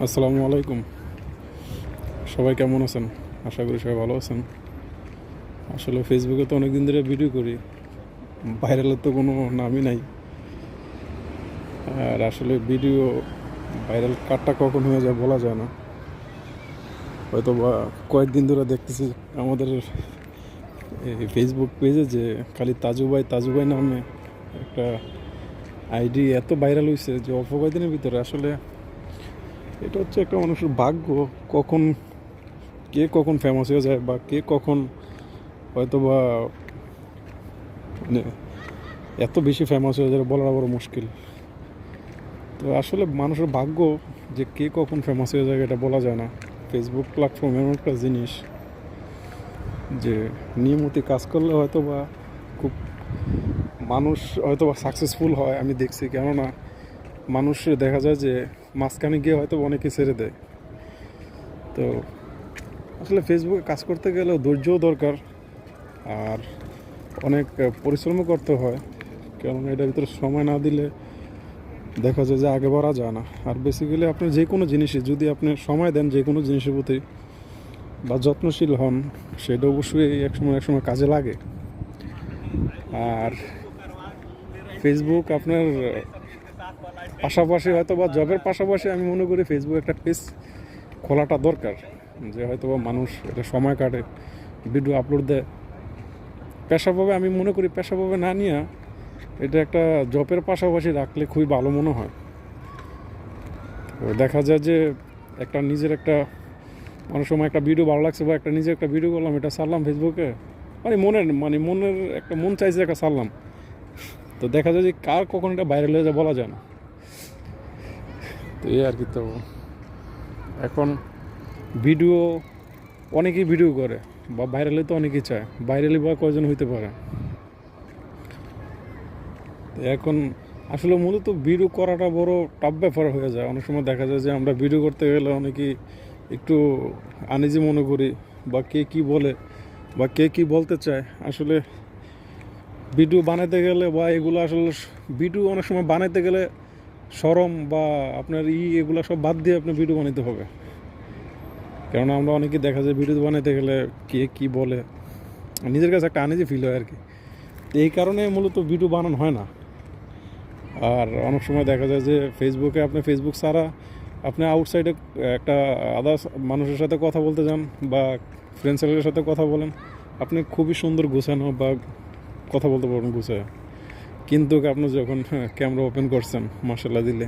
আসসালামু আলাইকুম। সবাই কেমন আছেন? আশা করি সবাই ভালো আছেন। আসলে ফেসবুকে তো অনেক দিন ধরে ভিডিও করি, ভাইরালের তো কোনো নামই নাই। আর আসলে ভিডিও ভাইরাল কারটা কখন হয়ে যায় বলা যায় না। হয়তো বা কয়েকদিন ধরে দেখতেছি আমাদের এই ফেসবুক পেজে যে খালি তাজু ভাই নামে একটা আইডি এত ভাইরাল হয়েছে যে অল্প কয়েকদিনের ভিতরে। আসলে এটা হচ্ছে একটা মানুষের ভাগ্য, কখন কখন ফেমাস হয়ে যায় বা কে কখন হয়তো বা মানে এত বেশি ফেমাস হয়ে যায় বলার বড় মুশকিল। তো আসলে মানুষের ভাগ্য যে কে কখন ফেমাস হয়ে যায় এটা বলা যায় না। ফেসবুক প্ল্যাটফর্ম এমন একটা জিনিস যে নিয়মিত কাজ করলে হয়তো বা খুব মানুষ হয়তো বা সাকসেসফুল হয়। আমি দেখছি, কেননা মানুষ দেখা যায় যে মাঝখানে গিয়ে হয়তো অনেকে ছেড়ে দেয়। তো আসলে ফেসবুকে কাজ করতে গেলেও ধৈর্যও দরকার, আর অনেক পরিশ্রমও করতে হয়, কেননা এটার ভিতরে সময় না দিলে দেখা যায় যে আগে বাড়া যায় না। আর বেসিক্যালি আপনি যে কোনো জিনিসে যদি আপনি সময় দেন, যে কোনো জিনিসের প্রতি বা যত্নশীল হন, সেটা অবশ্যই একসময় কাজে লাগে। আর ফেসবুক আপনার পাশাপাশি হয়তো বা জবের পাশাপাশি আমি মনে করি ফেসবুক একটা পেজ খোলাটা দরকার, যে হয়তো বা মানুষ এটা সময় কাটে, ভিডিও আপলোড দেয় পেশাভাবে। আমি মনে করি পেশাভাবে না নিয়ে এটা একটা জবের পাশাপাশি রাখলে খুবই ভালো মনে হয়। তো দেখা যায় যে একটা নিজের একটা অনেক সময় একটা ভিডিও ভালো লাগছে বা একটা নিজে একটা ভিডিও করলাম, এটা ছাড়লাম ফেসবুকে, মনের একটা মন চাইছে একটা ছাড়লাম। তো দেখা যায় যে কার কখন এটা ভাইরাল হয়ে যায় বলা যায় না। তো এই আর কি। তো এখন ভিডিও অনেকেই ভিডিও করে বা ভাইরালে তো অনেকেই চায়, ভাইরালি বা কয়জন হইতে পারে। তো এখন আসলে মূলত ভিডিও করাটা বড় টাফ ব্যাপার হয়ে যায়। অনেক সময় দেখা যায় যে আমরা ভিডিও করতে গেলে অনেকেই একটু আনইজি মনে করি, বা কে কী বলে বা কে কী বলতে চায়। আসলে ভিডিও বানাতে গেলে বা এগুলো আসলে ভিডিও অনেক সময় বানাইতে গেলে শরম বা আপনার এগুলো সব বাদ দিয়ে আপনি ভিডিও বানাতে হবে। কেননা আমরা অনেকেই দেখা যায় ভিডিও বানাইতে গেলে কে কী বলে নিজের কাছে একটা আনইজি ফিল হয় আর কি। এই কারণে মূলত ভিডিও বানানো হয় না। আর অনেক সময় দেখা যায় যে ফেসবুকে আপনি ফেসবুক ছাড়া আপনি আউটসাইডে একটা আদার্স মানুষের সাথে কথা বলতে যান বা ফ্রেন্ড সার্কেলের সাথে কথা বলেন, আপনি খুবই সুন্দর গুছানো বা কথা বলতে পারবেন গুছায়। কিন্তু আপনি যখন ক্যামেরা ওপেন করছেন মাশাআল্লাহ দিলে